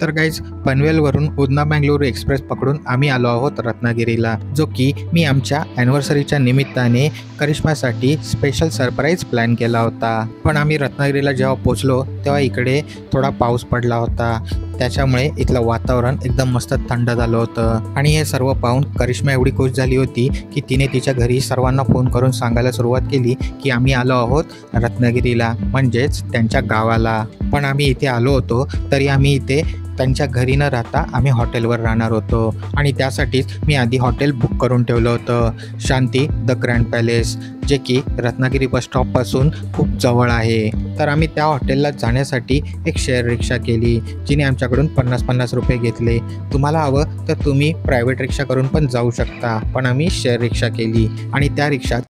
तर guys पनवेलवरून Udhna Bengaluru express पकडून आम्ही आलो आहोत रत्नागिरीला, जो की मी आमच्या ॲनिव्हर्सरीच्या निमित्ताने करिश्मासाठी स्पेशल सरप्राईज प्लॅन केला होता. पण आम्ही रत्नागिरीला जेव्हा पोचलो तेव्हा इकडे थोडा पाऊस पडला होता. त्याच्यामुळे इथलं वातावरण एकदम मस्त थंड झालं होतं. आणि हे सर्व पाहून करिश्मा एवढी खुश झाली होती की तिने तिच्या घरी सर्वांना फोन करून सांगायला सुरुवात केली की आम्ही आलो आहोत रत्नागिरीला, म्हणजेच त्यांच्या गावाला. पण आम्ही इथे आलो होतो तरी आम्ही इथे त्यांच्या घरी न राहता आम्ही हॉटेलवर राहणार होतो. आणि त्यासाठीच मी आधी हॉटेल बुक करून ठेवलं होतं, शांती द ग्रँड पॅलेस, जे की रत्नागिरी बस स्टॉपपासून खूप जवळ आहे. तर आम्ही त्या हॉटेलला जाण्यासाठी एक शेअर रिक्षा केली, जिने आमच्याकडून 50-50 रुपये घेतले. तुम्हाला हवं तर तुम्ही प्रायव्हेट रिक्षा करून पण जाऊ शकता, पण आम्ही शेअर रिक्षा केली. आणि त्या रिक्षात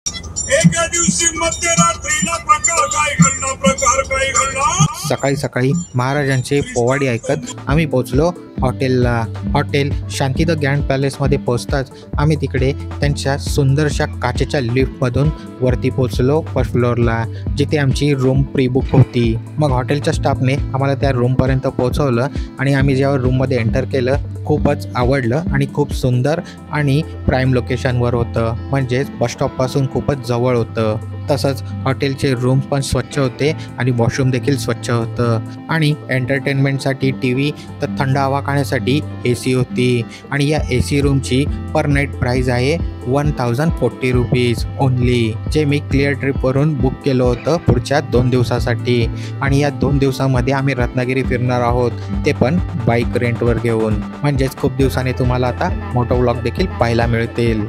एका दिवशी मध्यरात्रीला प्रकार काय घडला. सकाळी सकाळी महाराजांचे पोवाडे ऐकत आम्ही पोचलो हॉटेलला. हॉटेल शांती द ग्रँड पॅलेसमध्ये पोचताच आम्ही तिकडे त्यांच्या सुंदरशा काचेच्या लिफ्टमधून वरती पोचलो फर्स्ट फ्लोअरला, जिथे आमची रूम प्री बुक होती. मग हॉटेलच्या स्टाफने आम्हाला त्या रूमपर्यंत पोहोचवलं आणि आम्ही जेव्हा रूममध्ये एंटर केलं खूपच आवडलं. आणि खूप सुंदर आणि प्राईम लोकेशनवर होतं, म्हणजेच बसस्टॉपपासून खूपच जवळ होतं. तसंच हॉटेलचे रूम पण स्वच्छ होते आणि वॉशरूम देखील स्वच्छ होतं. आणि एंटरटेनमेंटसाठी TV, तर थंड हवा खाण्यासाठी AC होती. आणि या AC रूमची पर नाईट प्राईज आहे 1040 रुपीज ओनली, जे मी क्लिअर ट्रिपवरून बुक केलं होतं पुढच्या 2 दिवसासाठी. आणि या 2 दिवसामध्ये आम्ही रत्नागिरी फिरणार आहोत, ते पण बाईक रेंटवर घेऊन. म्हणजेच खूप दिवसांनी तुम्हाला आता मोटो व्लॉग देखील पाहायला मिळतील.